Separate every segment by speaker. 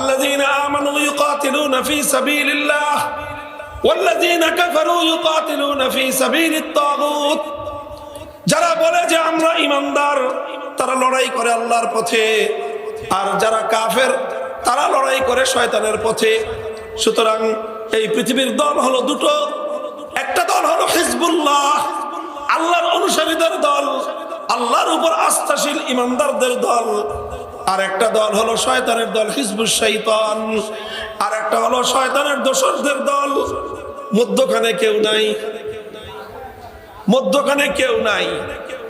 Speaker 1: আল্লাযীনা আমানু ইউকাতিলুনা ফী সাবিলিল্লাহ ওয়াল্লাযীনা কাফারু ইউকাতিলুনা ফী সাবিলিত তাগুত। যারা বলে যে আমরা ঈমানদার, তারা লড়াই করে আল্লাহর পথে, আর যারা কাফের তারা লড়াই করে শয়তানের পথে। সুতরাং এই পৃথিবীর দল হলো দুটো, একটা দল হলো হিজবুল্লাহ, আল্লাহর অনুসারীদের দল, আল্লাহর উপর আস্থাশীল ঈমানদারদের দল, আর একটা দল হলো শয়তানের দল, হিজবুশ শাইতান, আর একটা হলো শয়তানের দোসরদের দল। মধ্যখানে কেউ নাই, মধ্যখানে কেউ নাই।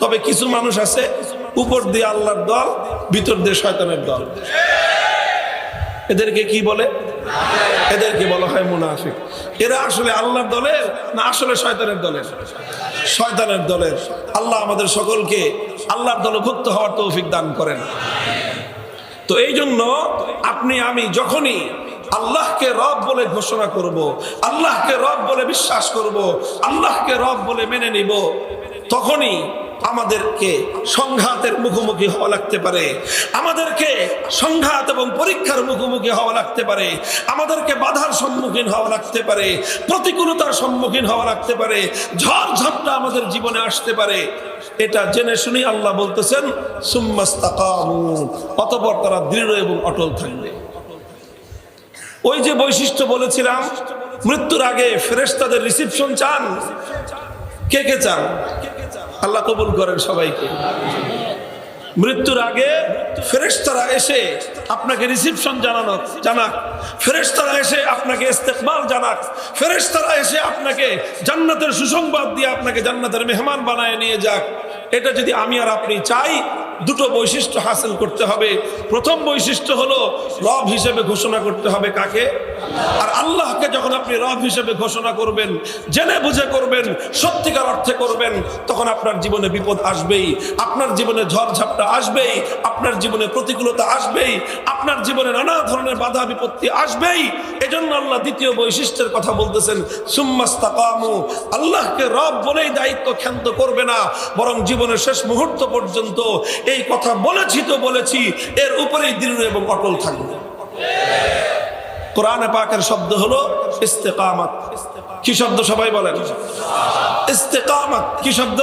Speaker 1: তবে কিছু মানুষ আছে উপর দিয়ে আল্লাহর দল, ভিতর দিয়ে শয়তানের দল। এদেরকে কি বলে? এদেরকে বলা হয় মুনাফিক। এরা আসলে আল্লাহর দলের না আসলে শয়তানের দলের? শয়তানের দলের। আল্লাহ আমাদের সকলকে আল্লাহর দলভুক্ত হওয়ার তৌফিক দান করেন। তো এই জন্য আপনি আমি যখনই আল্লাহকে রব বলে ঘোষণা করব, আল্লাহকে রব বলে বিশ্বাস করব, আল্লাহকে রব বলে মেনে নিব, তখনই আমাদেরকে সংঘাতের মুখোমুখি হওয়া লাগতে পারে, আমাদেরকে সংঘাত এবং পরীক্ষার মুখোমুখি হওয়া লাগতে পারে, আমাদেরকে বাধার সম্মুখীন হওয়া লাগতে পারে, প্রতিকূলতার সম্মুখীন হওয়া লাগতে পারে, ঝড় ঝাপটা আমাদের জীবনে আসতে পারে। এটা জেনে শুনি আল্লাহ বলতেছেন সুম্মাস্তাকামু, অতঃপর তারা দৃঢ় এবং অটল থাকবে। ওই যে বৈশিষ্ট্য বলেছিলাম, মৃত্যুর আগে ফেরেশতাদের রিসিপশন চান। কে কে চান? আল্লাহ কবুল করেন সবাইকে। মৃত্যুর আগে ফেরেশতারা এসে আপনাকে রিসিপশন জানাক, ফেরেশতারা এসে আপনাকে ইস্তেকবাল জানাক, ফেরেশতারা এসে আপনাকে জান্নাতের সুসংবাদ দিয়ে আপনাকে জান্নাতের মেহমান বানায় নিয়ে যাক। এটা যদি আমি আর আপনি চাই, দুটো বৈশিষ্ট্য হাসিল করতে হবে। প্রথম বৈশিষ্ট্য হলো রব হিসেবে ঘোষণা করতে হবে কাকে? আর আল্লাহকে যখন আপনি রব হিসেবে ঘোষণা করবেন, জেনে বুঝে করবেন, সত্যিকার অর্থে করবেন, তখন আপনার জীবনে বিপদ আসবেই, আপনার জীবনে ঝড় ঝাপটা আসবেই, আপনার জীবনে প্রতিকূলতা আসবেই, আপনার জীবনে নানা ধরনের বাধা বিপত্তি আসবেই। এজন্য আল্লাহ দ্বিতীয় বৈশিষ্ট্যের কথা বলতেছেন সুম্মাস্তাকামু। আল্লাহকে রব বলেই দায়িত্ব ক্ষান্ত করবে না, বরং জীবনের শেষ মুহূর্ত পর্যন্ত এই কথা বলেছি তো বলেছি, এর উপরেই দৃঢ় এবং অটল থাকবে। কোরআনে পাকের শব্দ হলো ইস্তেকামাত। কি শব্দ সবাই বলেন? ইস্তেকামাত। কি শব্দ?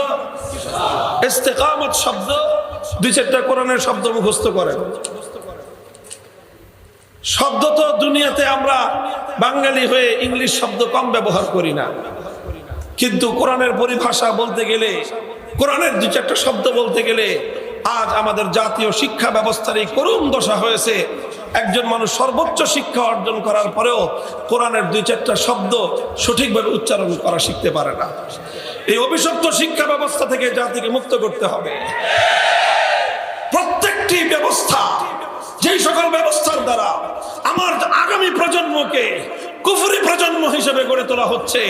Speaker 1: ইস্তেকামাত শব্দ দুই চারটা কোরআনের শব্দ মুখস্থ করেন। শব্দ তো দুনিয়াতে আমরা বাঙালি হয়ে ইংলিশ শব্দ কম ব্যবহার করি না, কিন্তু কোরআনের পরিভাষা বলতে গেলে, কোরআনের দুই চারটা শব্দ বলতে গেলে আজ আমাদের জাতীয় শিক্ষা ব্যবস্থার এই করুণ দশা হয়েছে। একজন মানুষ সর্বোচ্চ শিক্ষা অর্জন করার পরেও কোরআনের দুই চারটা শব্দ সঠিকভাবে উচ্চারণ করা শিখতে পারে না। এই অভিশপ্ত শিক্ষা ব্যবস্থা থেকে জাতিকে মুক্ত করতে হবে। প্রত্যেকটি ব্যবস্থা, যেই সকল ব্যবস্থার দ্বারা আমার আগামী প্রজন্মকে কুফরি প্রজন্ম হিসেবে গড়ে তোলা হচ্ছে,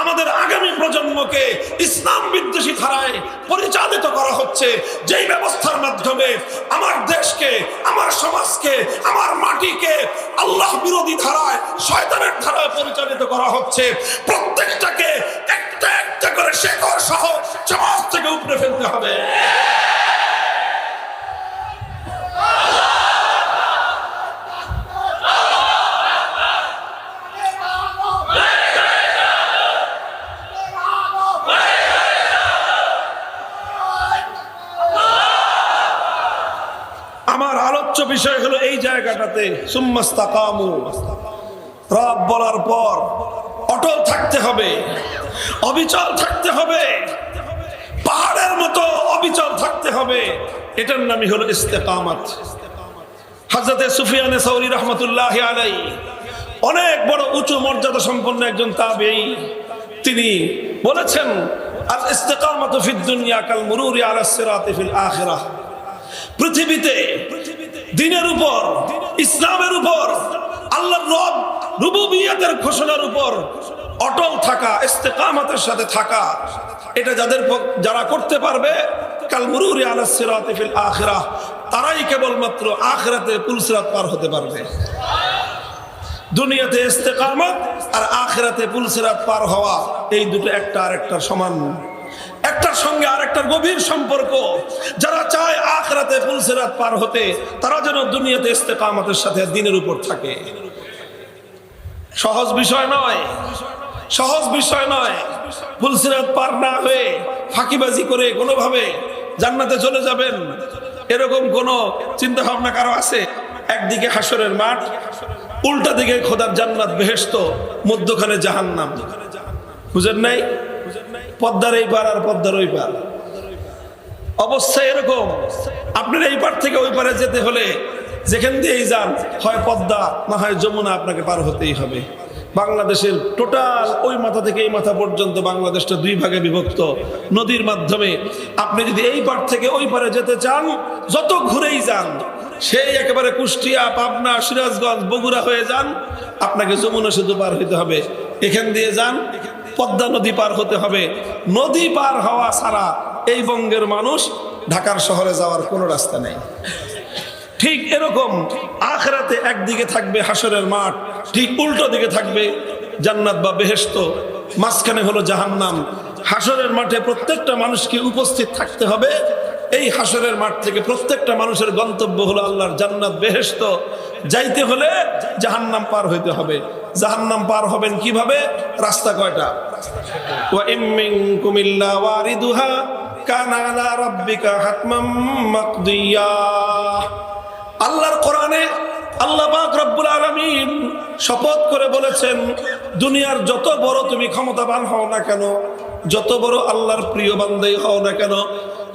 Speaker 1: আমাদের আগামী প্রজন্মকে ইসলাম বিদ্বেষী ধারায় পরিচালিত করা হচ্ছে, যেই ব্যবস্থার মাধ্যমে আমার দেশকে, আমার সমাজকে, আমার মাটিকে আল্লাহ বিরোধী ধারায়, শয়তানের ধারায় পরিচালিত করা হচ্ছে, প্রত্যেকটাকে একটা একটা করে শেকড় সহ সমাজ থেকে উপড়ে ফেলতে হবে। আমার আলোচ্য বিষয় হলো এই জায়গাটাতে সুম্মাস্তাকামু। রব বলার পর অটল থাকতে হবে, অবিচল থাকতে হবে, পাহাড়ের মতো অবিচল থাকতে হবে। এটার নামই হলো ইস্তেকামাত। হযরতে সুফিয়ান সাউরি রাহমাতুল্লাহি আলাইহি অনেক বড় উঁচু মর্যাদা সম্পন্ন একজন তাবেঈ, তিনি বলেছেন আল ইস্তিকামাতু ফিদ দুনিয়া কাল মুরুরি আলাস সিরাতি ফিল আখিরাহ। পৃথিবীতে দ্বীনের উপর, ইসলামের উপর, আল্লাহর রুবুবিয়তের ঘোষণার উপর অটল থাকা, ইস্তিকামাতের সাথে থাকা, এটা যারা করতে পারবে কাল মুরুরি আলাস সিরাতি ফিল আখিরাহ, তারাই কেবলমাত্র আখিরাতে পুলসিরাত পার হতে পারবে। দুনিয়াতে ইস্তেকামত আর আখিরাতে পুলসিরাত পার হওয়া, এই দুটো একটা আরেকটার সমান। একটার সঙ্গে আরেকটার গভীর সম্পর্ক। যারা চায় আখিরাতে পুলসিরাত পার হতে, তারা যেন দুনিয়াতে ইস্তেকামতের সাথে দ্বীনের উপর থাকে। সহজ বিষয় নয়, সহজ বিষয় নয়। পুলসিরাত পার না হয়ে ফাঁকিবাজি করে কোনোভাবে জান্নাতে চলে যাবেন, এরকম কোন চিন্তা ভাবনা কারো আছে? একদিকে হাসরের মাঠ, উল্টা দিকে খোদার জান্নাত বেহেশত, মধ্যখানে জাহান্নাম। বুঝেন নাই? পদ্মার এই পার আর পদ্মার ওই পার, অবস্থা এরকম। আপনার এই পার থেকে ওই পারে যেতে হলে যেখান দিয়েই যান, হয় পদ্মা না হয় যমুনা, আপনাকে পার হতেই হবে। বাংলাদেশের টোটাল ওই মাথা থেকে এই মাথা পর্যন্ত বাংলাদেশটা দুই ভাগে বিভক্ত নদীর মাধ্যমে। আপনি যদি এই পার থেকে ওই পারে যেতে চান, যত ঘুরেই যান, সেই একেবারে কুষ্টিয়া, পাবনা, সিরাজগঞ্জ, বগুড়া হয়ে যান, আপনাকে যমুনা সেতু পার হইতে হবে। এখান দিয়ে যান, পদ্মা নদী পার হতে হবে। নদী পার হওয়া ছাড়া এই বঙ্গের মানুষ ঢাকার শহরে যাওয়ার কোনো রাস্তা নেই। ঠিক এরকম আখিরাতে একদিকে থাকবে হাসরের মাঠ, ঠিক উল্টো দিকে থাকবে জান্নাত বা বেহেশত, মাঝখানে হলো জাহান্নাম। হাসরের মাঠে প্রত্যেকটা মানুষকে উপস্থিত থাকতে হবে। এই হাসরের মাঠ থেকে প্রত্যেকটা মানুষের গন্তব্য হলো আল্লাহর জান্নাত বেহেশত। যাইতে হলে জাহান্নাম পার হইতে হবে। জাহান্নাম পার হবেন কিভাবে? রাস্তা কয়টা? ওয়া ইম মিনকুম ইল্লা ওয়ারিদুহা কানা আলা রাব্বিকা হাতমান মাকদিয়া। আল্লাহর কোরআনে আল্লাহ পাক রব্বুল আলামিন শপথ করে বলেছেন, দুনিয়ার যত বড় তুমি ক্ষমতাবান হও না কেন, যত বড় আল্লাহর প্রিয় বান্দাই হও না কেন,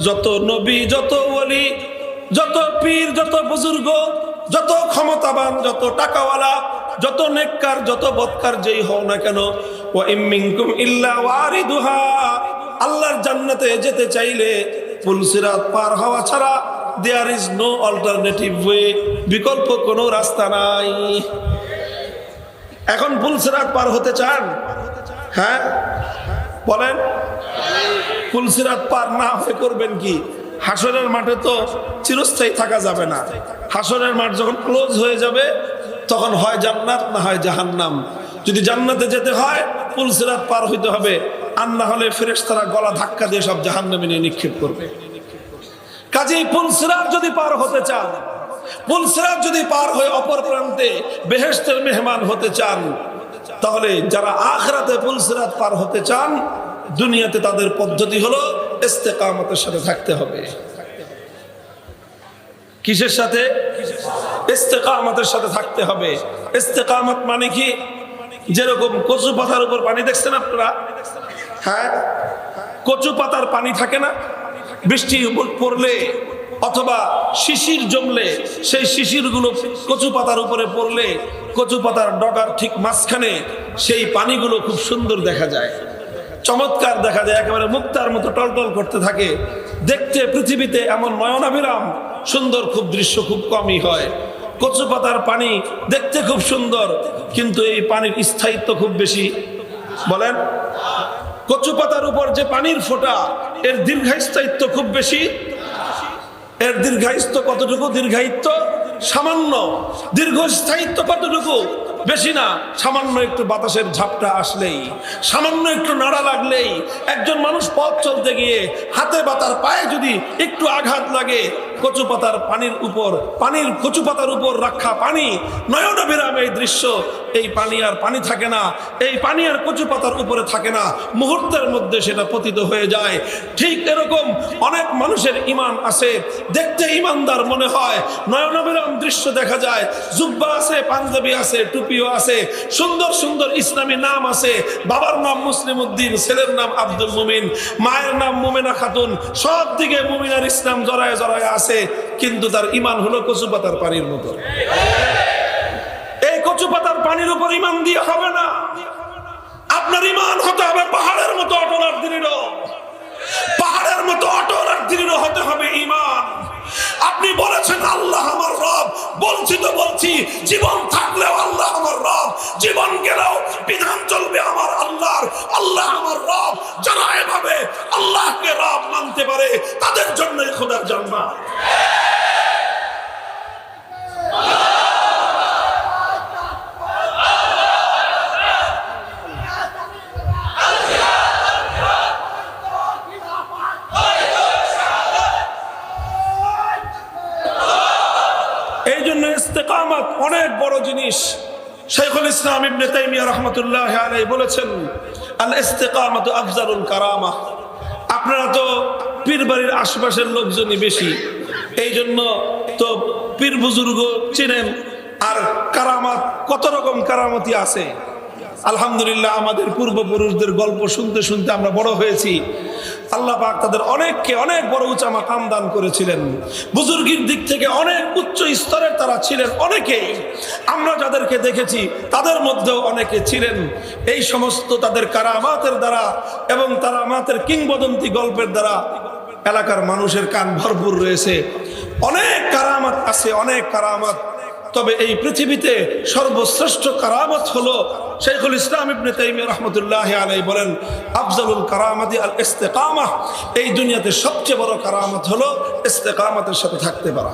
Speaker 1: যত নবী, যত ওলি, যত পীর, যত বুজুর্গ, যত ক্ষমতাবান, যত টাকাওয়ালা, যত নেককার, যত বদকার যেই হও না কেন, ওয়া ইম মিনকুম ইল্লা ওয়ারিদুহা, আল্লাহর জান্নাতে যেতে চাইলে পুলসিরাত পার হওয়া ছাড়া there is no alternative way, বিকল্প কোনো রাস্তা নাই। এখন পুলসিরাত পার হতে চান? হ্যাঁ বলেন। পুলসিরাত পার না হয়ে করবেন কি? হাসরের মাঠে তো চিরস্থায়ী থাকা যাবে না। হাসরের মাঠ যখন ক্লোজ হয়ে যাবে, তখন হয় জান্নাত না হয় জাহান্নাম। যদি জান্নাতে যেতে হয় পুলসিরাত পার হইতে হবে, আর না হলে ফেরেশতারা গলা ধাক্কা দিয়ে সব জাহান্নামে নিয়ে নিক্ষেপ করবে। কাজেই পুলসিরাত যদি পার হতে চান, পুলসিরাত যদি পার হয়ে অপর প্রান্তে বেহেশতের মেহমান হতে চান, তাহলে যারা আখিরাতে পুলসিরাত পার হতে চান, দুনিয়াতে তাদের পদ্ধতি হলো ইস্তেকামতের সাথে থাকতে হবে। কিসের সাথে? ইস্তেকামতের সাথে থাকতে হবে। ইস্তেকামত মানে কি? যেরকম কচু পাতার উপর পানি দেখছেন আপনারা? হ্যাঁ, কচু পাতার পানি থাকে না? বৃষ্টি পড়লে অথবা শিশির জমলে সেই শিশিরগুলো কচু পাতার উপরে পড়লে কচু পাতার ডগার ঠিক মাঝখানে সেই পানিগুলো খুব সুন্দর দেখা যায়, চমৎকার দেখা যায়, একেবারে মুক্তার মতো টলটল করতে থাকে। দেখতে পৃথিবীতে এমন নয়নাভিরাম সুন্দর খুব দৃশ্য খুব কমই হয়। কচু পাতার পানি দেখতে খুব সুন্দর, কিন্তু এই পানির স্থায়িত্ব খুব বেশি। বলেন, কচু পাতার উপর যে পানির ফোঁটা, এর দীর্ঘস্থায়িত্ব খুব বেশি। এর দীর্ঘায়িত্ব কতটুকু? দীর্ঘায়িত্ব সামান্য। দীর্ঘস্থায়িত্ব কতটুকু? বেশি না। সামান্য একটু বাতাসের ঝাপটা আসলেই, সামান্য একটু নাড়া লাগলেই, একজন মানুষ পথ চলতে গিয়ে হাতে বা তার পায়ে যদি একটু আঘাত লাগে, কচু পাতার পানির উপর, পানির কচু পাতার উপর রাখা পানি, নয়নাভিরাম এই দৃশ্য, এই পানি আর পানি থাকে না, এই পানি আর কচু পাতার উপরে থাকে না, মুহূর্তের মধ্যে সেটা পতিত হয়ে যায়। ঠিক এরকম অনেক মানুষের ঈমান আছে, দেখতে ঈমানদার মনে হয়, নয়নাভিরাম দৃশ্য দেখা যায়, জুব্বা আছে, পাঞ্জাবি আছে, টুপিও আছে, সুন্দর সুন্দর ইসলামী নাম আছে, বাবার নাম মুসলিম উদ্দিন, ছেলের নাম আব্দুল মুমিন, মায়ের নাম মুমিনা খাতুন, সব দিকে মুমিনার ইসলাম জড়ায় জড়ায় আছে, কিন্তু তার ঈমান হলো কচু পাতার পানির মতো। এই কচু পাতার পানির উপর ঈমান দিয়ে হবে না, আপনার ঈমান হতে হবে পাহাড়ের মতো অটল আর দৃঢ়। পাহাড়ের মতো অটল আর দৃঢ় হতে হবে ঈমান। আপনি বলেছেন আল্লাহ আমার রব, বলছি তো বলছি, জীবন থাকলেও আল্লাহ আমার রব, জীবন গেলেও বিধান চলবে আমার আল্লাহর। আল্লাহ আমার রব। যারা এভাবে আল্লাহকে রব মানতে পারে, তাদের জন্যই খোদার জান্নাত। জিনিস। শাইখুল ইসলাম ইবনে তাইমিয়া রাহমাতুল্লাহ আলাইহি বলেছেন, আল ইস্তিকামাতু আফজালুল কারামা। আপনারা তো পীর বাড়ির আশপাশের লোকজনই বেশি, এই জন্য তো পীর বুজুর্গ চিনেন। আর কারামাত, কত রকম কারামতি আছে। আলহামদুলিল্লাহ, আমাদের পূর্বপুরুষদের গল্প শুনতে শুনতে আমরা বড় হয়েছি। আল্লাহ পাক তাদের অনেককে অনেক বড় উঁচা মাকাম দান করেছিলেন। বুজুর্গের দিক থেকে অনেক উচ্চ স্তরের তারা ছিলেন। অনেকেই আমরা যাদেরকে দেখেছি তাদের মধ্যেও অনেকে ছিলেন এই সমস্ত তাদের কারামাতের দ্বারা এবং কারামাতের কিংবদন্তি গল্পের দ্বারা এলাকার মানুষের কান ভরপুর রয়েছে। অনেক কারামাত আছে, অনেক কারামাত। তবে এই পৃথিবীতে সর্বশ্রেষ্ঠ কারামত হলো, শাইখুল ইসলাম ইবনে তাইমিয়া রাহমাতুল্লাহ আলাইহি বলেন, আফজালুল কারামাতি আল ইস্তিকামাহ। এই দুনিয়াতে সবচেয়ে বড় কারামত হলো ইস্তিকামতের সাথে থাকতে পারা।